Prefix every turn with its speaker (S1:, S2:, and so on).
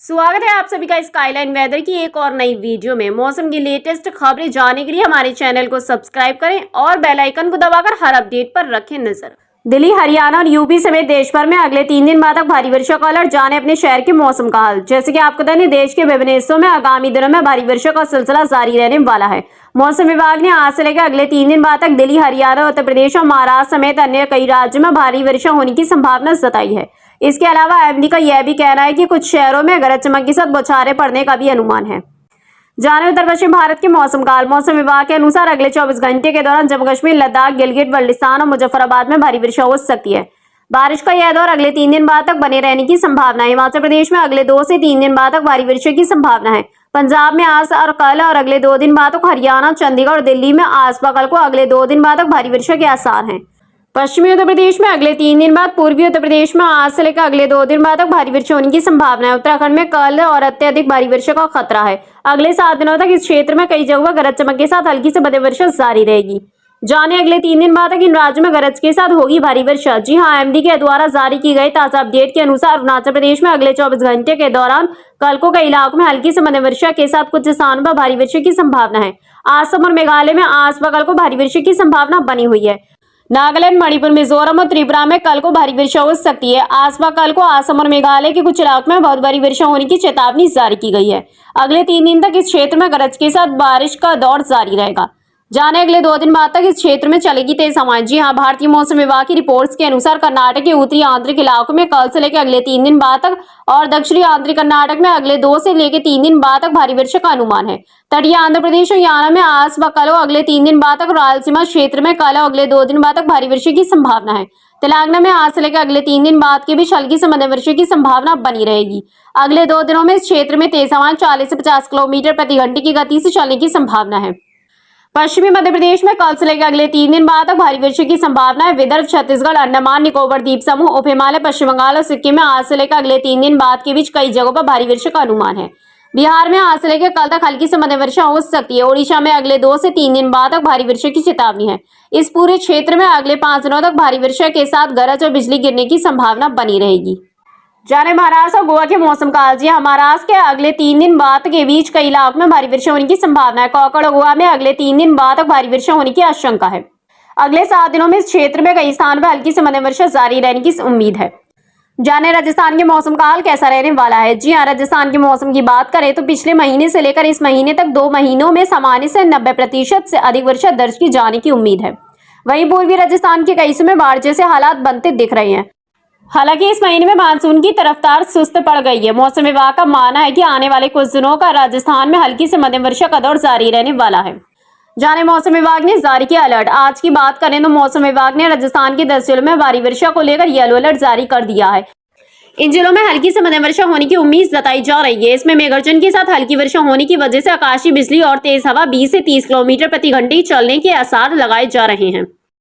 S1: स्वागत है आप सभी का स्काईलाइन वेदर की एक और नई वीडियो में। मौसम की लेटेस्ट खबरें जानने के लिए हमारे चैनल को सब्सक्राइब करें और बेल आइकन को दबाकर हर अपडेट पर रखें नजर। दिल्ली, हरियाणा और यूपी समेत देश भर में अगले 3 दिन बाद तक भारी वर्षा का अलर्ट। जाने अपने शहर के मौसम का हाल। जैसे कि आपको बता दें, देश के विभिन्न हिस्सों में आगामी दिनों में भारी वर्षा का सिलसिला जारी रहने वाला है। मौसम विभाग ने आज से लेकर अगले 3 दिन बाद तक दिल्ली, हरियाणा, उत्तर प्रदेश और महाराष्ट्र समेत अन्य कई राज्यों में भारी वर्षा होने की संभावना जताई है। इसके अलावा एमडी का यह भी कहना है कि कुछ शहरों में गरज चमक के साथ बौछारें पड़ने का भी अनुमान है। जाने उत्तर पश्चिम भारत के मौसम का हाल। मौसम विभाग के अनुसार अगले 24 घंटे के दौरान जम्मू कश्मीर, लद्दाख, गिलगित बल्टिस्तान और मुजफ्फराबाद में भारी वर्षा हो सकती है। बारिश का यह दौर अगले 3 दिन बाद तक बने रहने की संभावना है। हिमाचल प्रदेश में अगले 2 से 3 दिन बाद तक भारी वर्षा की संभावना है। पंजाब में आज और कल और अगले 2 दिन बाद तक हरियाणा, चंडीगढ़ और दिल्ली में आज व कल को अगले 2 दिन बाद तक भारी वर्षा के आसार हैं। पश्चिमी उत्तर प्रदेश में अगले 3 दिन बाद, पूर्वी उत्तर प्रदेश में आज से लेकर अगले 2 दिन बाद तक भारी वर्षा होने की संभावना है। उत्तराखंड में कल और अत्यधिक भारी वर्षा का खतरा है। अगले 7 दिनों तक इस क्षेत्र में कई जगहों पर गरज चमक के साथ हल्की से मध्यम वर्षा जारी रहेगी। जाने अगले 3 दिन बाद तक इन राज्यों में गरज के साथ होगी भारी वर्षा। जी हां, एमडी के द्वारा जारी की गई ताजा अपडेट के अनुसार अरुणाचल प्रदेश में अगले 24 घंटे के दौरान कल को कई इलाकों में हल्की से मध्यम वर्षा के साथ कुछ स्थानों पर भारी वर्षा की संभावना है। असम और मेघालय में आज व कल को भारी वर्षा की संभावना बनी हुई है। नागालैंड, मणिपुर, मिजोरम और त्रिपुरा में कल को भारी वर्षा हो सकती है। आज व कल को असम और मेघालय के कुछ इलाकों में बहुत भारी वर्षा होने की चेतावनी जारी की गई है। अगले 3 दिन तक इस क्षेत्र में गरज के साथ बारिश का दौर जारी रहेगा। जाने अगले 2 दिन बाद तक इस क्षेत्र में चलेगी तेज हवाएं। जी हां, भारतीय मौसम विभाग की रिपोर्ट्स के अनुसार कर्नाटक के उत्तरी आंतरिक इलाकों में कल से लेकर अगले 3 दिन बाद तक और दक्षिणी आंतरिक कर्नाटक में अगले 2 से लेकर 3 दिन बाद तक भारी वर्षा का अनुमान है। तटीय आंध्र प्रदेश और हरियाणा में आज व कल अगले 3 दिन बाद तक, रायलसीमा क्षेत्र में कल और अगले 2 दिन बाद तक भारी वर्षा की संभावना है। तेलंगाना में आज से लेकर अगले 3 दिन बाद के बीच हल्की से मध्यम वर्षा की संभावना बनी रहेगी। अगले 2 दिनों में इस क्षेत्र में तेज हवाएं 40 से 50 किलोमीटर प्रति घंटे की गति से चलने की संभावना है। पश्चिमी मध्य प्रदेश में कल से लेकर अगले 3 दिन बाद तक भारी वर्षा की संभावना है। विदर्भ, छत्तीसगढ़, अंडमान निकोबार द्वीप समूह, उप हिमालय, पश्चिम बंगाल और सिक्किम में आज से लेकर अगले 3 दिन बाद के बीच कई जगहों पर भारी वर्षा का अनुमान है। बिहार में आज से लेकर कल तक हल्की से मध्यम वर्षा हो सकती है। ओडिशा में अगले 2 से 3 दिन बाद तक भारी वर्षा की चेतावनी है। इस पूरे क्षेत्र में अगले 5 दिनों तक भारी वर्षा के साथ गरज और बिजली गिरने की संभावना बनी रहेगी। जाने महाराष्ट्र और गोवा के मौसम का हाल। महाराष्ट्र के अगले 3 दिन बाद के बीच कई इलाकों में भारी वर्षा होने की संभावना है। कोकण और गोवा में अगले 3 दिन बाद तक भारी वर्षा होने की आशंका है। अगले 7 दिनों में इस क्षेत्र में कई स्थानों पर हल्की से मध्यम वर्षा जारी रहने की उम्मीद है। जाने राजस्थान के मौसम का हाल कैसा रहने वाला है। जी हां, राजस्थान के मौसम की बात करें तो पिछले महीने से लेकर इस महीने तक 2 महीनों में सामान्य से 90% से अधिक वर्षा दर्ज की जाने की उम्मीद है। वहीं पूर्वी राजस्थान के कई हिस्सों में बाढ़ जैसे हालात बनते दिख रहे हैं। हालांकि इस महीने में मानसून की रफ्तार सुस्त पड़ गई है। मौसम विभाग का मानना है कि आने वाले कुछ दिनों का राजस्थान में हल्की से मध्यम वर्षा का दौर जारी रहने वाला है। जाने मौसम विभाग ने जारी किया अलर्ट। आज की बात करें तो मौसम विभाग ने राजस्थान के 10 जिलों में भारी वर्षा को लेकर येलो अलर्ट जारी कर दिया है। इन जिलों में हल्की से मध्यम वर्षा होने की उम्मीद जताई जा रही है। इसमें मेघगर्जन के साथ हल्की वर्षा होने की वजह से आकाशीय बिजली और तेज हवा 20 से 30 किलोमीटर प्रति घंटे चलने के आसार लगाए जा रहे हैं।